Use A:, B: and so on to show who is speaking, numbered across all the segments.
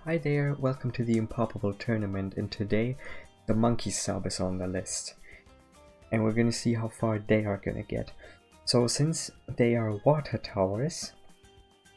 A: Hi there, welcome to the Impoppable tournament, and today the monkey sub is on the list. And we're gonna see how far they are gonna get. So since they are water towers,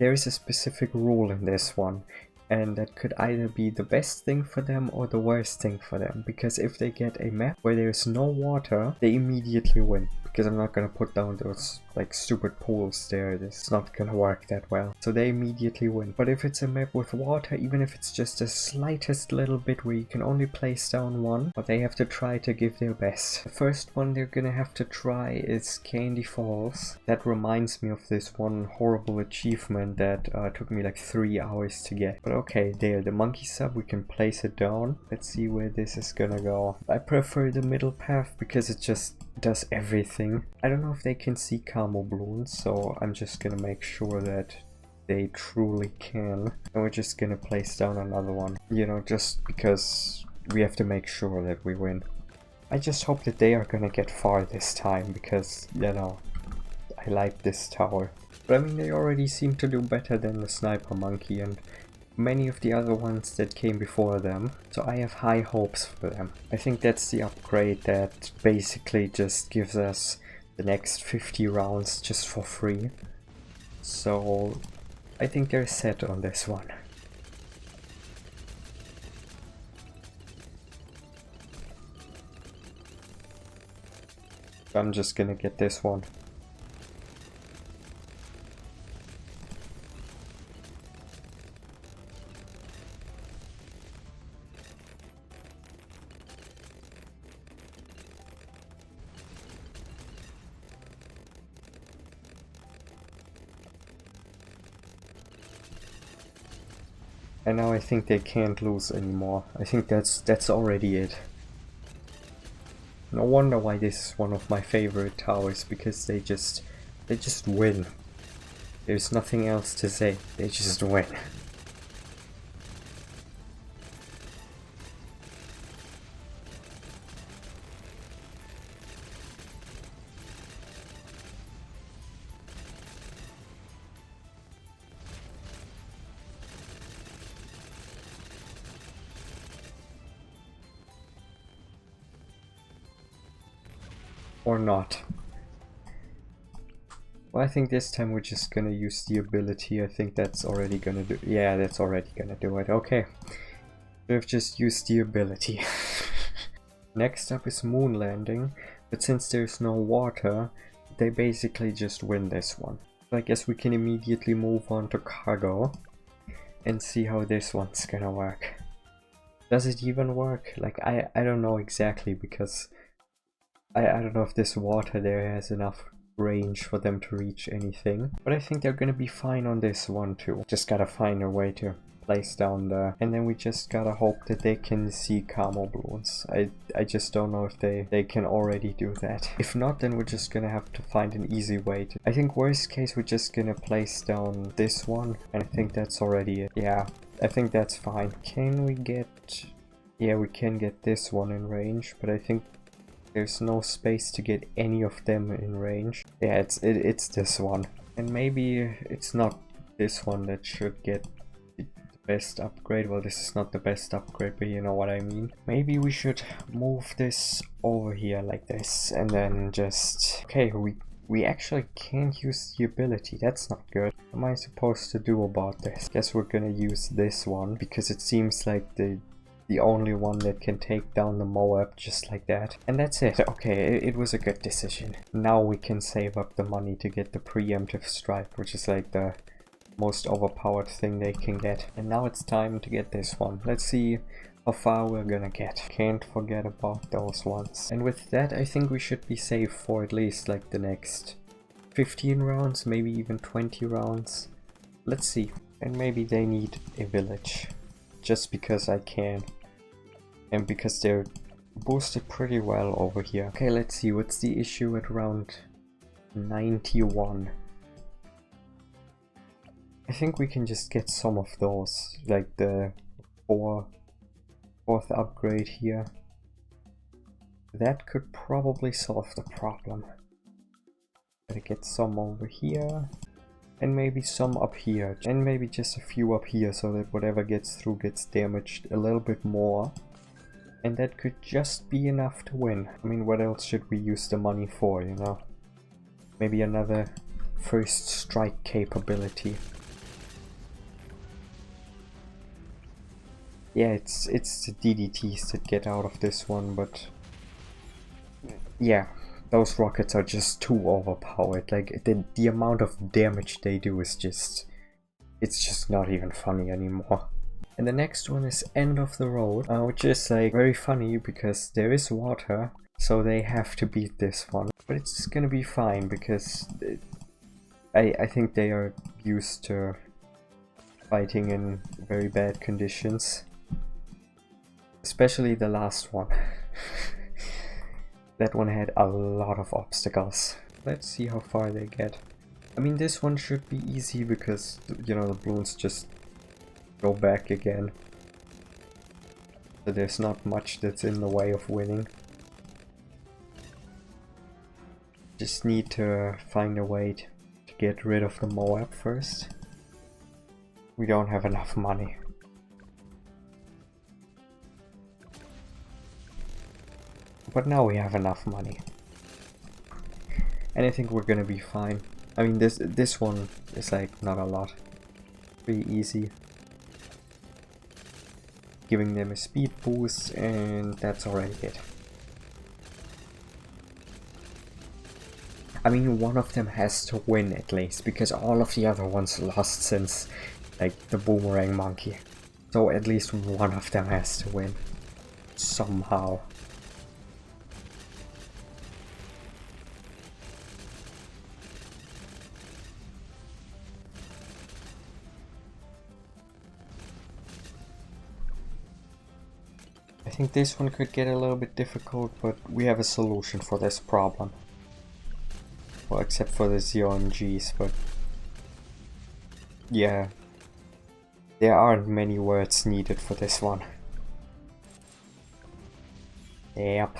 A: there is a specific rule in this one. And that could either be the best thing for them or the worst thing for them. Because if they get a map where there's no water, they immediately win. Because I'm not gonna put down those like stupid pools there, it's not gonna work that well. So they immediately win. But if it's a map with water, even if it's just the slightest little bit where you can only place down one, but they have to try to give their best. The first one they're gonna have to try is Candy Falls. That reminds me of this one horrible achievement that took me like 3 hours to get. But okay, there, the monkey sub, we can place it down. Let's see where this is gonna go. I prefer the middle path because it just does everything. I don't know if they can see camo Bloons, so I'm just gonna make sure that they truly can. And we're just gonna place down another one, you know, just because we have to make sure that we win. I just hope that they are gonna get far this time because, you know, I like this tower. But I mean, they already seem to do better than the sniper monkey and many of the other ones that came before them, so I have high hopes for them. I think that's the upgrade that basically just gives us the next 50 rounds just for free. So I think they're set on this one. I'm just gonna get this one. And now I think they can't lose anymore. I think that's already it. No wonder why this is one of my favorite towers, because they just win. There's nothing else to say. They just win. Or not. Well, I think this time we're just gonna use the ability. I think that's already gonna do. Yeah, that's already gonna do it. Okay. We've just used the ability. Next up is moon landing, but since there's no water, they basically just win this one. So I guess we can immediately move on to cargo and see how this one's gonna work. Does it even work? Like, I don't know exactly, because I don't know if this water there has enough range for them to reach anything. But I think they're gonna be fine on this one too. Just gotta find a way to place down there. And then we just gotta hope that they can see camo Bloons. I just don't know if they can already do that. If not, then we're just gonna have to find an easy way to... I think worst case we're just gonna place down this one. And I think that's already it. Yeah, I think that's fine. Can we get... Yeah, we can get this one in range, but I think there's no space to get any of them in range. Yeah, it's this one. And maybe it's not this one that should get the best upgrade. Well, this is not the best upgrade, but you know what I mean. Maybe we should move this over here like this and then just... Okay, we actually can't use the ability. That's not good. What am I supposed to do about this? Guess we're gonna use this one because it seems like the only one that can take down the Moab just like that. And that's it. Okay, it was a good decision. Now we can save up the money to get the preemptive strike, which is like the most overpowered thing they can get. And now it's time to get this one. Let's see how far we're gonna get. Can't forget about those ones. And with that, I think we should be safe for at least like the next 15 rounds, maybe even 20 rounds. Let's see. And maybe they need a village. Just because I can. And because they're boosted pretty well over here. Okay, let's see, what's the issue at round 91? I think we can just get some of those, like the fourth upgrade here. That could probably solve the problem. Gotta get some over here. And maybe some up here. And maybe just a few up here so that whatever gets through gets damaged a little bit more. And that could just be enough to win. I mean, what else should we use the money for, you know? Maybe another first strike capability. Yeah, it's the DDTs that get out of this one, but yeah, those rockets are just too overpowered. Like, the amount of damage they do is just, it's just not even funny anymore. And the next one is End of the Road, which is like very funny because there is water, so they have to beat this one. But it's gonna be fine because I think they are used to fighting in very bad conditions. Especially the last one. That one had a lot of obstacles. Let's see how far they get. I mean, this one should be easy because, you know, the Bloons just go back again. So there's not much that's in the way of winning. Just need to find a way to get rid of the Moab first. We don't have enough money. But now we have enough money. And I think we're gonna be fine. I mean, this one is like not a lot. Pretty easy. Giving them a speed boost, and that's already it. I mean, one of them has to win at least, because all of the other ones lost since, like, the boomerang monkey. So at least one of them has to win. Somehow. I think this one could get a little bit difficult, but we have a solution for this problem. Well, except for the ZOMGs, but yeah, there aren't many words needed for this one. Yep.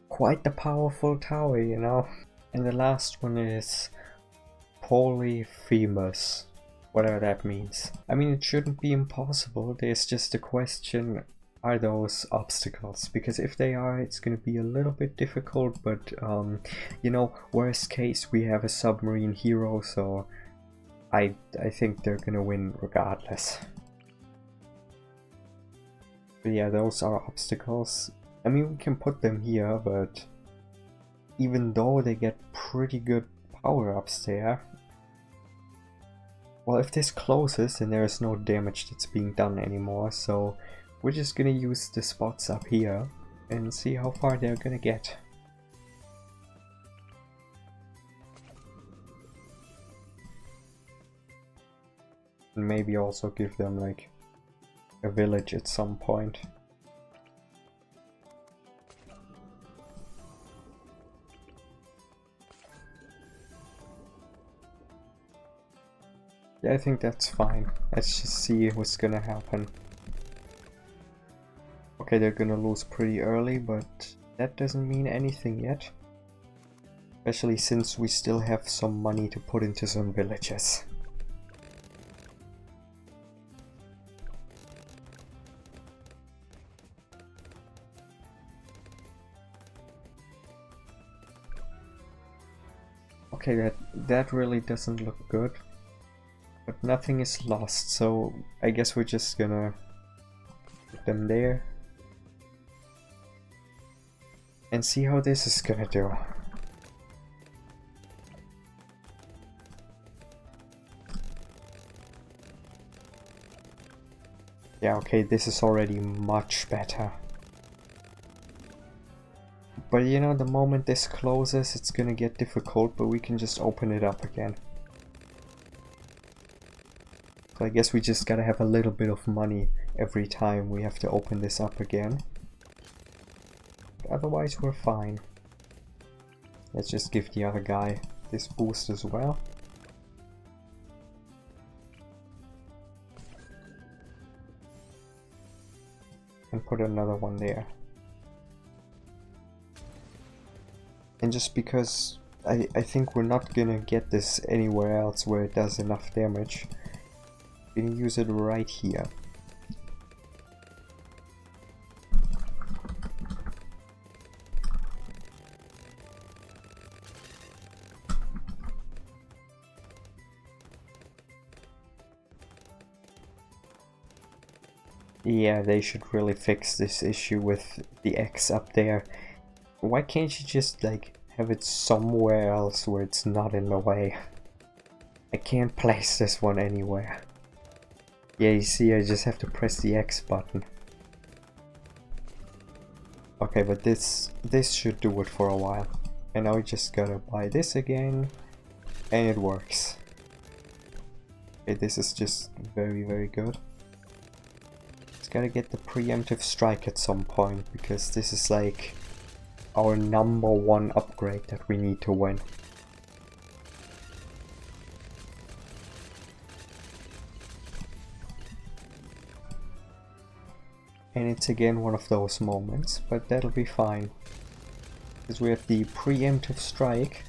A: Quite the powerful tower, you know. And the last one is Polyphemus. Whatever that means. I mean, it shouldn't be impossible. There's just a question, are those obstacles? Because if they are, it's gonna be a little bit difficult, but you know, worst case, we have a submarine hero, so I think they're gonna win regardless. But yeah, those are obstacles. I mean, we can put them here, but even though they get pretty good power-ups there, well, if this closes, then there is no damage that's being done anymore, so we're just gonna use the spots up here and see how far they're gonna get. And maybe also give them like a village at some point. Yeah, I think that's fine. Let's just see what's gonna happen. Okay, they're gonna lose pretty early, but that doesn't mean anything yet. Especially since we still have some money to put into some villages. Okay, that really doesn't look good. But nothing is lost, so I guess we're just gonna put them there. And see how this is gonna do. Yeah, okay, this is already much better. But you know, the moment this closes, it's gonna get difficult, but we can just open it up again. So I guess we just gotta have a little bit of money every time we have to open this up again. But otherwise we're fine. Let's just give the other guy this boost as well. And put another one there. And just because I think we're not gonna get this anywhere else where it does enough damage, I'm gonna use it right here. Yeah, they should really fix this issue with the X up there. Why can't you just, like, have it somewhere else where it's not in the way? I can't place this one anywhere. Yeah, you see, I just have to press the X button. Okay, but this should do it for a while. And now we just gotta buy this again, and it works. Okay, this is just very, very good. Gotta get the preemptive strike at some point, because this is like our #1 upgrade that we need to win. And it's again one of those moments, but that'll be fine. Because we have the preemptive strike,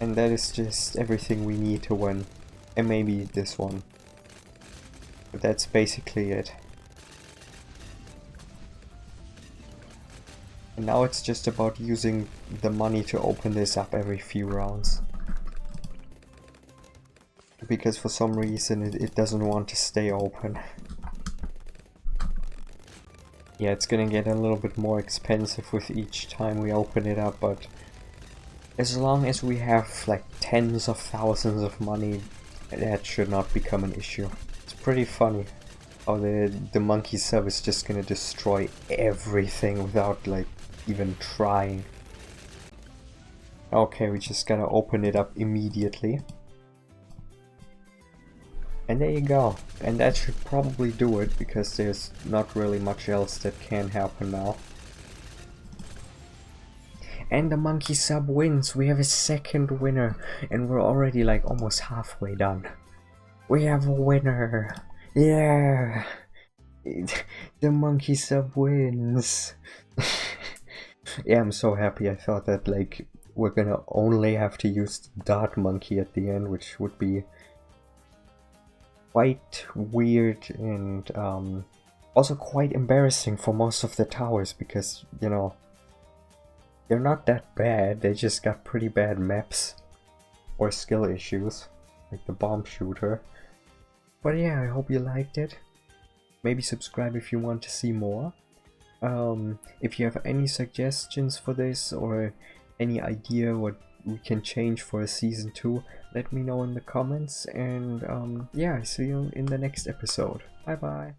A: and that is just everything we need to win. And maybe this one. But that's basically it. And now it's just about using the money to open this up every few rounds. Because for some reason it doesn't want to stay open. Yeah, it's gonna get a little bit more expensive with each time we open it up, but as long as we have like tens of thousands of money, that should not become an issue. It's pretty funny how the monkey sub is just gonna destroy everything without like even trying. Okay, we just gotta open it up immediately. And there you go. And that should probably do it, because there's not really much else that can happen now. And the monkey sub wins. We have a second winner, and we're already like almost halfway done. We have a winner! Yeah! The monkey sub wins! Yeah, I'm so happy. I thought that like we're gonna only have to use the dart monkey at the end, which would be quite weird and also quite embarrassing for most of the towers, because, you know, they're not that bad, they just got pretty bad maps or skill issues, like the bomb shooter. But yeah, I hope you liked it. Maybe subscribe if you want to see more. If you have any suggestions for this or any idea what we can change for a season 2, let me know in the comments, and yeah, I see you in the next episode. Bye bye.